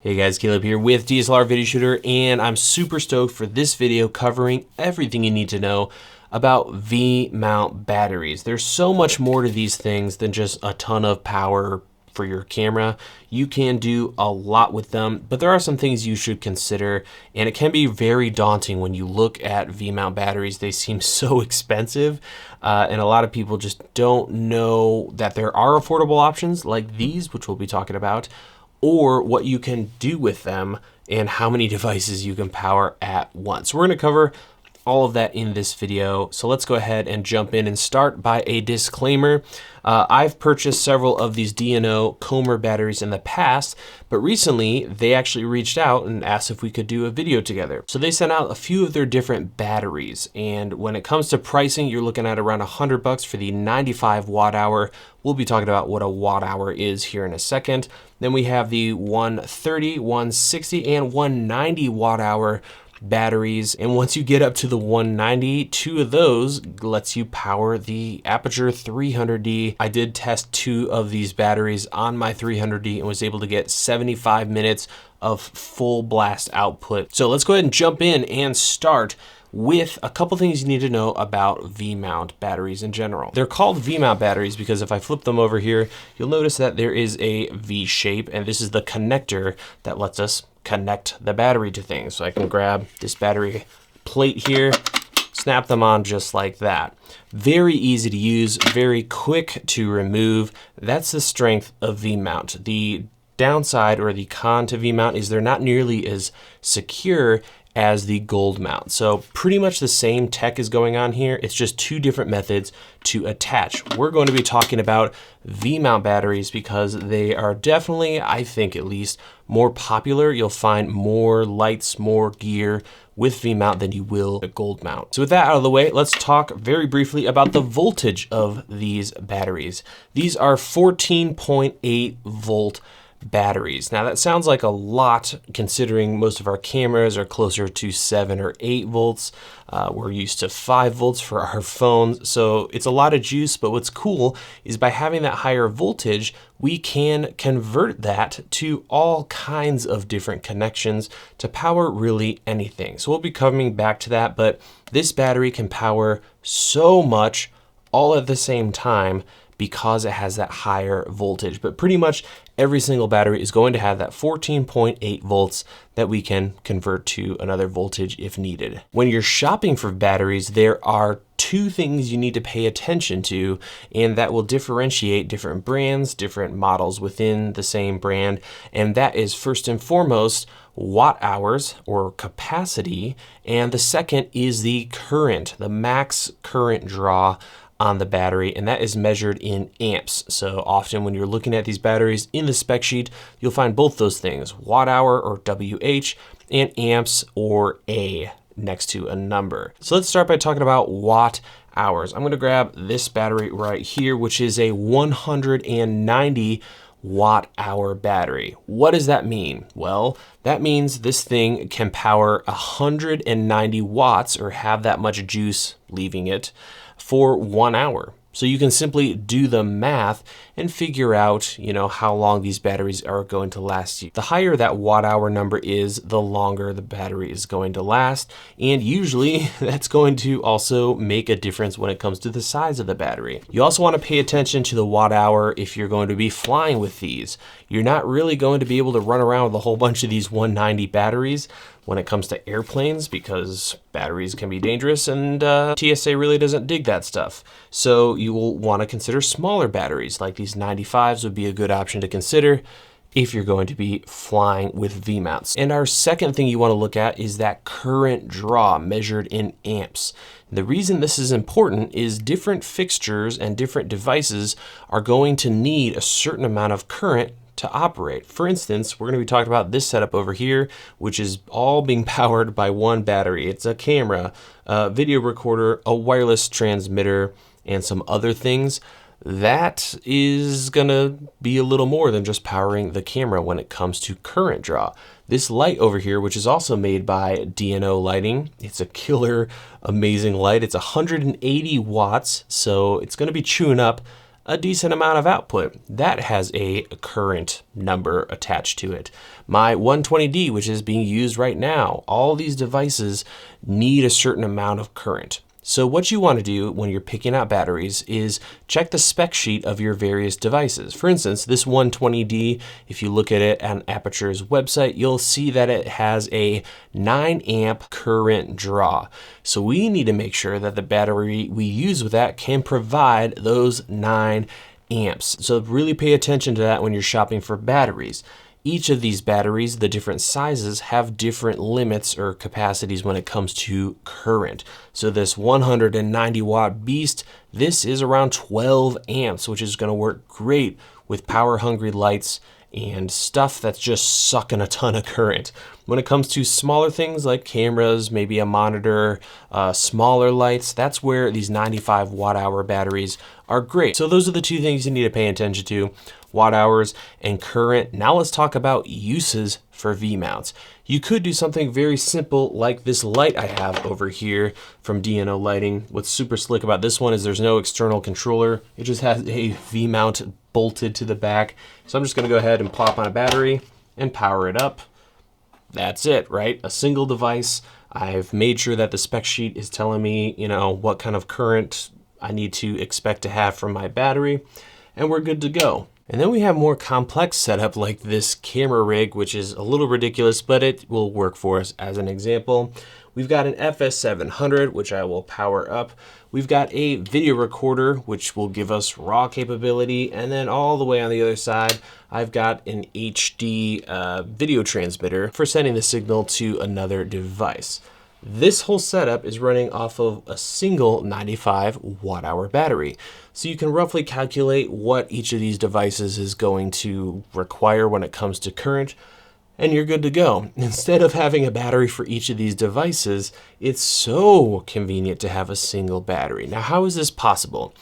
Hey guys, Caleb here with DSLR Video Shooter, and I'm super stoked for this video covering everything you need to know about V-mount batteries. There's so much more to these things than just a ton of power for your camera. You can do a lot with them, but there are some things you should consider, and it can be very daunting when you look at V-mount batteries. They seem so expensive, and a lot of people just don't know that there are affordable options like these, which we'll be talking about, or what you can do with them and how many devices you can power at once. We're going to cover all of that in this video. So let's go ahead and jump in and start by a disclaimer. I've purchased several of these D&O Comer batteries in the past, but recently they actually reached out and asked if we could do a video together. So they sent out a few of their different batteries. And when it comes to pricing, you're looking at around $100 for the 95 watt hour. We'll be talking about what a watt hour is here in a second. Then we have the 130, 160, and 190 watt hour batteries, and once you get up to the 190, two of those lets you power the Aperture 300D. I did test two of these batteries on my 300D and was able to get 75 minutes of full blast output. So let's go ahead and jump in and start with a couple things you need to know about V-mount batteries in general. They're called V-mount batteries because if I flip them over here, you'll notice that there is a V shape, and this is the connector that lets us connect the battery to things. So I can grab this battery plate here, snap them on just like that. Very easy to use, very quick to remove. That's the strength of V-mount. The downside or the con to V-mount is they're not nearly as secure as the gold mount. So pretty much the same tech is going on here. It's just two different methods to attach. We're going to be talking about V-mount batteries because they are definitely, I think at least, more popular. You'll find more lights, more gear with V-mount than you will a gold mount. So with that out of the way, let's talk very briefly about the voltage of these batteries. These are 14.8 volt batteries. Now that sounds like a lot considering most of our cameras are closer to 7 or 8 volts. We're used to 5 volts for our phones, so it's a lot of juice, but what's cool is by having that higher voltage, we can convert that to all kinds of different connections to power really anything. So we'll be coming back to that, but this battery can power so much all at the same time because it has that higher voltage. But pretty much every single battery is going to have that 14.8 volts that we can convert to another voltage if needed. When you're shopping for batteries, there are two things you need to pay attention to, and that will differentiate different brands, different models within the same brand. And that is first and foremost, watt hours or capacity. And the second is the current, the max current draw on the battery, and that is measured in amps. So often when you're looking at these batteries in the spec sheet, you'll find both those things, watt hour or WH and amps or A next to a number. So let's start by talking about watt hours. I'm going to grab this battery right here, which is a 190 watt hour battery. What does that mean? Well, that means this thing can power 190 watts or have that much juice leaving it for 1 hour. So you can simply do the math and figure out, how long these batteries are going to last you. The higher that watt hour number is, the longer the battery is going to last. And usually that's going to also make a difference when it comes to the size of the battery. You also want to pay attention to the watt hour if you're going to be flying with these. You're not really going to be able to run around with a whole bunch of these 190 batteries when it comes to airplanes because batteries can be dangerous and TSA really doesn't dig that stuff. So you will want to consider smaller batteries like these 95s would be a good option to consider if you're going to be flying with V-mounts. And our second thing you want to look at is that current draw measured in amps. The reason this is important is different fixtures and different devices are going to need a certain amount of current to operate. For instance, we're going to be talking about this setup over here, which is all being powered by one battery. It's a camera, a video recorder, a wireless transmitter, and some other things. That is gonna be a little more than just powering the camera when it comes to current draw. This light over here, which is also made by D&O Lighting, it's a killer, amazing light. It's 180 watts, so it's gonna be chewing up a decent amount of output. That has a current number attached to it. My 120D, which is being used right now, all these devices need a certain amount of current. So what you want to do when you're picking out batteries is check the spec sheet of your various devices. For instance, this 120D, if you look at it on Aperture's website, you'll see that it has a 9 amp current draw. So we need to make sure that the battery we use with that can provide those 9 amps. So really pay attention to that when you're shopping for batteries. Each of these batteries, the different sizes, have different limits or capacities when it comes to current. So this 190 watt beast, this is around 12 amps, which is going to work great with power hungry lights and stuff that's just sucking a ton of current. When it comes to smaller things like cameras, maybe a monitor, smaller lights, that's where these 95 watt hour batteries are great. So those are the two things you need to pay attention to: watt hours and current. Now let's talk about uses for V-mounts. You could do something very simple like this light I have over here from D&O Lighting. What's super slick about this one is there's no external controller. It just has a V-mount bolted to the back. So I'm just gonna go ahead and plop on a battery and power it up. That's it, right? A single device. I've made sure that the spec sheet is telling me, what kind of current I need to expect to have from my battery, and we're good to go. And then we have more complex setup like this camera rig, which is a little ridiculous, but it will work for us. As an example, we've got an FS700, which I will power up. We've got a video recorder, which will give us raw capability. And then all the way on the other side, I've got an HD video transmitter for sending the signal to another device. This whole setup is running off of a single 95 watt hour battery. So you can roughly calculate what each of these devices is going to require when it comes to current, and you're good to go. Instead of having a battery for each of these devices, it's so convenient to have a single battery. Now, how is this possible?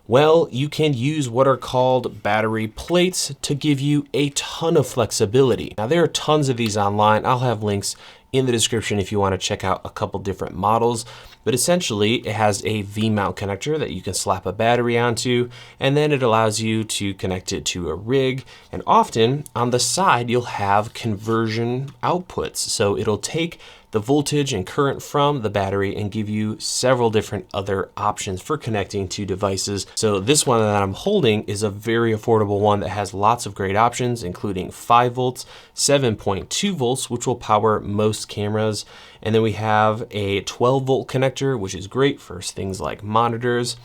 Well, you can use what are called battery plates to give you a ton of flexibility. Now, there are tons of these online. I'll have links in the description if you want to check out a couple different models. But essentially, it has a V-mount connector that you can slap a battery onto, and then it allows you to connect it to a rig. And often on the side, you'll have conversion outputs. So it'll take the voltage and current from the battery and give you several different other options for connecting to devices. So this one that I'm holding is a very affordable one that has lots of great options, including 5 volts, 7.2 volts, which will power most cameras. And then we have a 12 volt connector, which is great for things like monitors.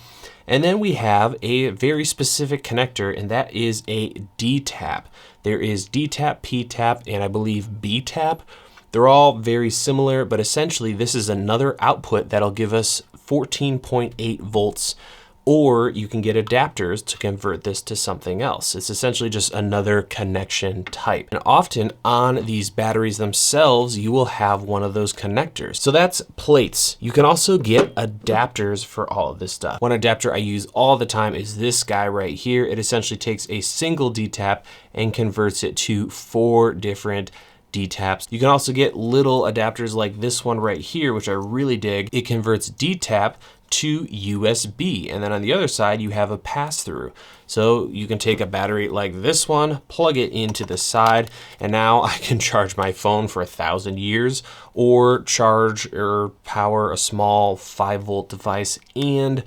And then we have a very specific connector, and that is a D-tap. There is D-tap, P-tap, and I believe B-tap. They're all very similar, but essentially this is another output that'll give us 14.8 volts, or you can get adapters to convert this to something else. It's essentially just another connection type. And often on these batteries themselves, you will have one of those connectors. So that's plates. You can also get adapters for all of this stuff. One adapter I use all the time is this guy right here. It essentially takes a single D-tap and converts it to 4 different D-taps. You can also get little adapters like this one right here, which I really dig. It converts D-tap to USB, and then on the other side you have a pass-through. So you can take a battery like this one, plug it into the side, and now I can charge my phone for 1,000 years, or charge or power a small 5 volt device and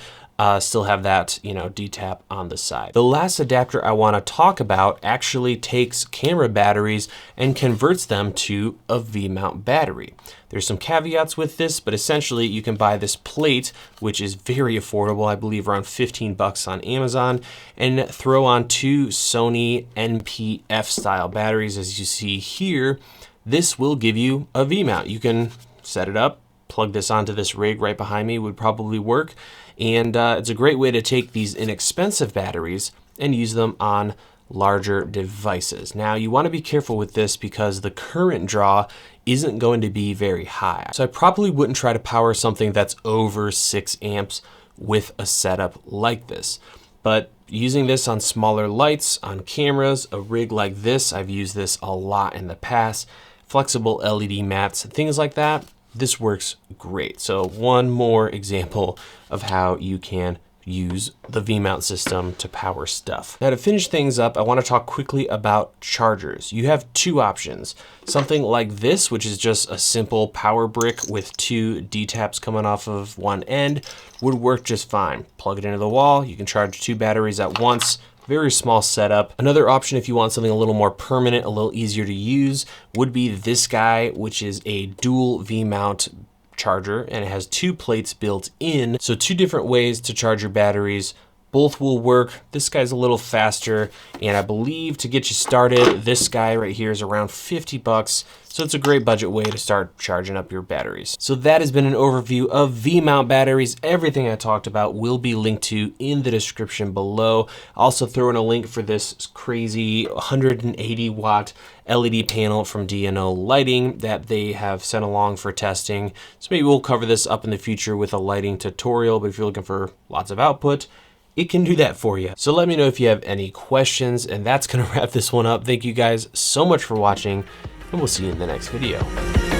still have that, D-tap on the side. The last adapter I want to talk about actually takes camera batteries and converts them to a V-mount battery. There's some caveats with this, but essentially you can buy this plate, which is very affordable, I believe around 15 bucks on Amazon, and throw on 2 Sony NP-F style batteries. As you see here, this will give you a V-mount. You can set it up, plug this onto this rig right behind me, would probably work. And it's a great way to take these inexpensive batteries and use them on larger devices. Now, you want to be careful with this because the current draw isn't going to be very high. So I probably wouldn't try to power something that's over 6 amps with a setup like this. But using this on smaller lights, on cameras, a rig like this, I've used this a lot in the past, flexible LED mats, things like that, this works great. So one more example of how you can use the V-mount system to power stuff. Now to finish things up, I want to talk quickly about chargers. You have two options. Something like this, which is just a simple power brick with two D-taps coming off of one end, would work just fine. Plug it into the wall, you can charge two batteries at once. Very small setup. Another option, if you want something a little more permanent, a little easier to use, would be this guy, which is a dual V-mount charger, and it has two plates built in. So two different ways to charge your batteries. Both will work. This guy's a little faster, and I believe to get you started, this guy right here is around 50 bucks. So it's a great budget way to start charging up your batteries. So that has been an overview of V-mount batteries. Everything I talked about will be linked to in the description below. I'll also throw in a link for this crazy 180 watt LED panel from D&O Lighting that they have sent along for testing. So maybe we'll cover this up in the future with a lighting tutorial, but if you're looking for lots of output, it can do that for you. So let me know if you have any questions, and that's gonna wrap this one up. Thank you guys so much for watching, and we'll see you in the next video.